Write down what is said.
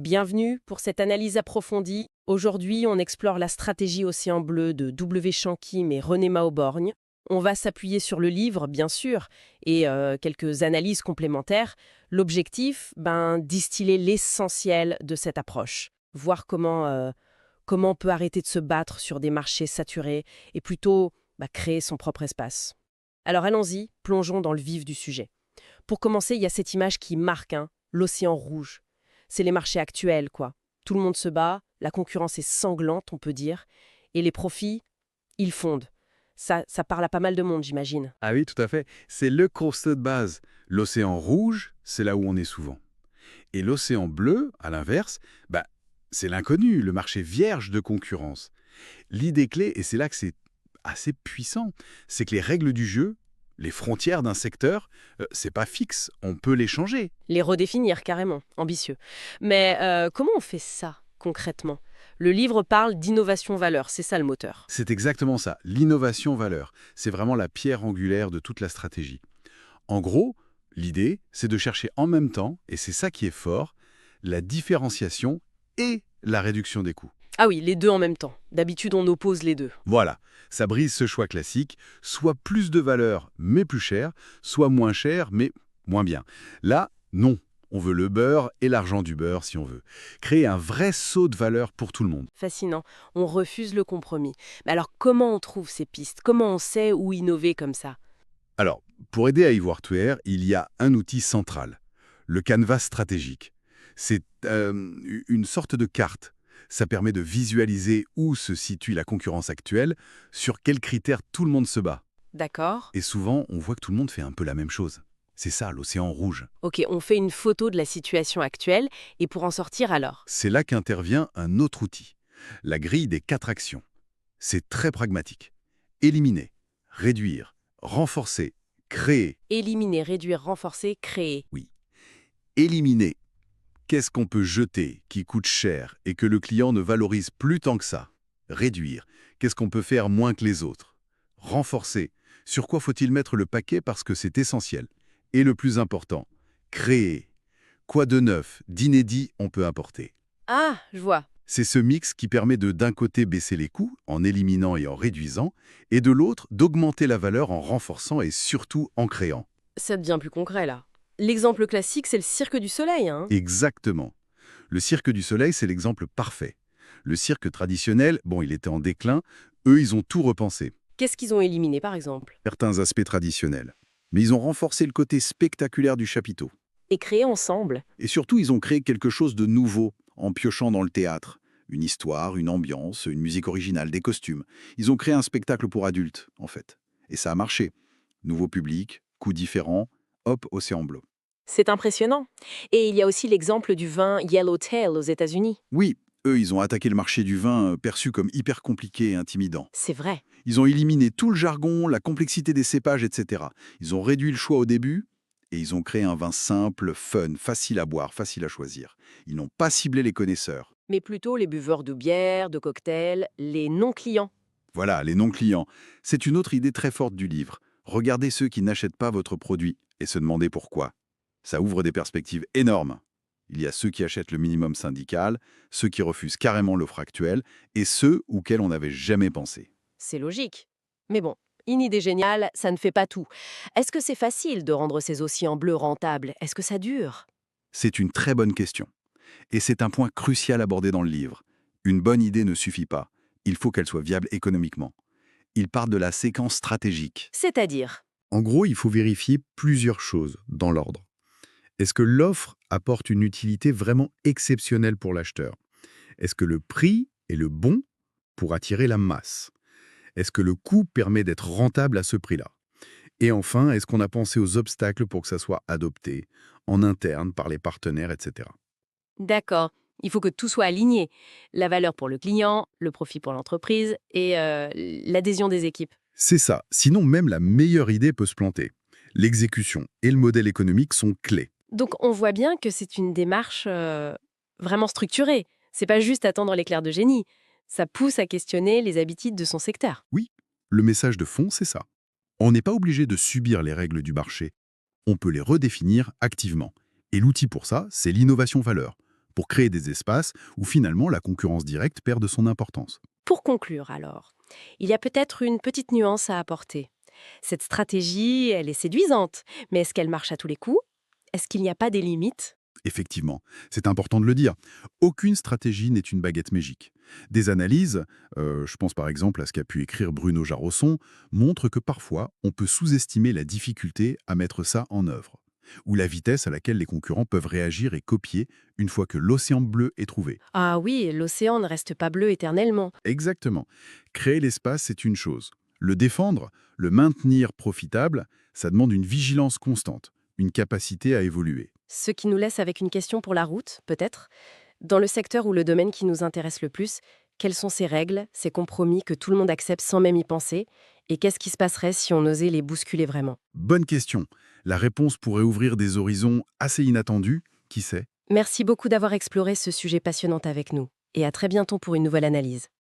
Bienvenue pour cette analyse approfondie. Aujourd'hui, on explore la stratégie Océan Bleu de W. Shankim et René Mauborgne. On va s'appuyer sur le livre, bien sûr, et quelques analyses complémentaires. L'objectif, distiller l'essentiel de cette approche. Voir comment on peut arrêter de se battre sur des marchés saturés et plutôt créer son propre espace. Alors allons-y, plongeons dans le vif du sujet. Pour commencer, il y a cette image qui marque, l'océan rouge. C'est les marchés actuels, quoi. Tout le monde se bat, la concurrence est sanglante, on peut dire, et les profits, ils fondent. Ça parle à pas mal de monde, j'imagine. Ah oui, tout à fait. C'est le constat de base. L'océan rouge, c'est là où on est souvent. Et l'océan bleu, à l'inverse, c'est l'inconnu, le marché vierge de concurrence. L'idée clé, et c'est là que c'est assez puissant, c'est que les règles du jeu, les frontières d'un secteur, c'est pas fixe, on peut les changer. Les redéfinir, carrément, ambitieux. Mais comment on fait ça, concrètement? Le livre parle d'innovation-valeur, c'est ça le moteur. C'est exactement ça, l'innovation-valeur. C'est vraiment la pierre angulaire de toute la stratégie. En gros, l'idée, c'est de chercher en même temps, et c'est ça qui est fort, la différenciation et la réduction des coûts. Ah oui, les deux en même temps. D'habitude, on oppose les deux. Voilà, ça brise ce choix classique, soit plus de valeur mais plus cher, soit moins cher mais moins bien. Là, non, on veut le beurre et l'argent du beurre si on veut. Créer un vrai saut de valeur pour tout le monde. Fascinant. On refuse le compromis. Mais alors, comment on trouve ces pistes? Comment on sait où innover comme ça? Alors, pour aider à y voir clair, il y a un outil central, le canevas stratégique. C'est une sorte de carte. Ça permet de visualiser où se situe la concurrence actuelle, sur quels critères tout le monde se bat. D'accord. Et souvent, on voit que tout le monde fait un peu la même chose. C'est ça, l'océan rouge. Ok, on fait une photo de la situation actuelle, et pour en sortir alors? C'est là qu'intervient un autre outil, la grille des 4 actions. C'est très pragmatique. Éliminer, réduire, renforcer, créer. Éliminer, réduire, renforcer, créer. Oui. Éliminer. Qu'est-ce qu'on peut jeter qui coûte cher et que le client ne valorise plus tant que ça? Réduire. Qu'est-ce qu'on peut faire moins que les autres? Renforcer. Sur quoi faut-il mettre le paquet parce que c'est essentiel? Et le plus important, créer. Quoi de neuf, d'inédit on peut apporter? Ah, je vois. C'est ce mix qui permet de d'un côté baisser les coûts en éliminant et en réduisant, et de l'autre d'augmenter la valeur en renforçant et surtout en créant. Ça devient plus concret là. L'exemple classique, c'est le Cirque du Soleil, Exactement. Le Cirque du Soleil, c'est l'exemple parfait. Le cirque traditionnel, il était en déclin, eux, ils ont tout repensé. Qu'est-ce qu'ils ont éliminé, par exemple? Certains aspects traditionnels. Mais ils ont renforcé le côté spectaculaire du chapiteau. Et créer ensemble. Et surtout, ils ont créé quelque chose de nouveau, en piochant dans le théâtre. Une histoire, une ambiance, une musique originale, des costumes. Ils ont créé un spectacle pour adultes, en fait. Et ça a marché. Nouveau public, coûts différents, hop, océan bleu. C'est impressionnant. Et il y a aussi l'exemple du vin Yellowtail aux États-Unis. Oui, eux, ils ont attaqué le marché du vin perçu comme hyper compliqué et intimidant. C'est vrai. Ils ont éliminé tout le jargon, la complexité des cépages, etc. Ils ont réduit le choix au début et ils ont créé un vin simple, fun, facile à boire, facile à choisir. Ils n'ont pas ciblé les connaisseurs. Mais plutôt les buveurs de bière, de cocktails, les non-clients. Voilà, les non-clients. C'est une autre idée très forte du livre. Regardez ceux qui n'achètent pas votre produit et se demander pourquoi. Ça ouvre des perspectives énormes. Il y a ceux qui achètent le minimum syndical, ceux qui refusent carrément l'offre actuelle et ceux auxquels on n'avait jamais pensé. C'est logique. Mais bon, une idée géniale, ça ne fait pas tout. Est-ce que c'est facile de rendre ces océans bleus rentables? Est-ce que ça dure? C'est une très bonne question. Et c'est un point crucial abordé dans le livre. Une bonne idée ne suffit pas. Il faut qu'elle soit viable économiquement. Il part de la séquence stratégique. C'est-à-dire? En gros, il faut vérifier plusieurs choses dans l'ordre. Est-ce que l'offre apporte une utilité vraiment exceptionnelle pour l'acheteur? Est-ce que le prix est le bon pour attirer la masse? Est-ce que le coût permet d'être rentable à ce prix-là? Et enfin, est-ce qu'on a pensé aux obstacles pour que ça soit adopté, en interne, par les partenaires, etc. D'accord. Il faut que tout soit aligné. La valeur pour le client, le profit pour l'entreprise et l'adhésion des équipes. C'est ça, sinon même la meilleure idée peut se planter. L'exécution et le modèle économique sont clés. Donc on voit bien que c'est une démarche vraiment structurée. C'est pas juste attendre l'éclair de génie. Ça pousse à questionner les habitudes de son secteur. Oui, le message de fond, c'est ça. On n'est pas obligé de subir les règles du marché. On peut les redéfinir activement. Et l'outil pour ça, c'est l'innovation-valeur, pour créer des espaces où finalement la concurrence directe perd de son importance. Pour conclure alors, il y a peut-être une petite nuance à apporter. Cette stratégie, elle est séduisante, mais est-ce qu'elle marche à tous les coups? Est-ce qu'il n'y a pas des limites? Effectivement, c'est important de le dire. Aucune stratégie n'est une baguette magique. Des analyses, je pense par exemple à ce qu'a pu écrire Bruno Jarosson, montrent que parfois on peut sous-estimer la difficulté à mettre ça en œuvre, ou la vitesse à laquelle les concurrents peuvent réagir et copier une fois que l'océan bleu est trouvé. Ah oui, l'océan ne reste pas bleu éternellement. Exactement. Créer l'espace, c'est une chose. Le défendre, le maintenir profitable, ça demande une vigilance constante, une capacité à évoluer. Ce qui nous laisse avec une question pour la route, peut-être. Dans le secteur ou le domaine qui nous intéresse le plus, quelles sont ces règles, ces compromis que tout le monde accepte sans même y penser? Et qu'est-ce qui se passerait si on osait les bousculer vraiment? Bonne question. La réponse pourrait ouvrir des horizons assez inattendus, qui sait? Merci beaucoup d'avoir exploré ce sujet passionnant avec nous. Et à très bientôt pour une nouvelle analyse.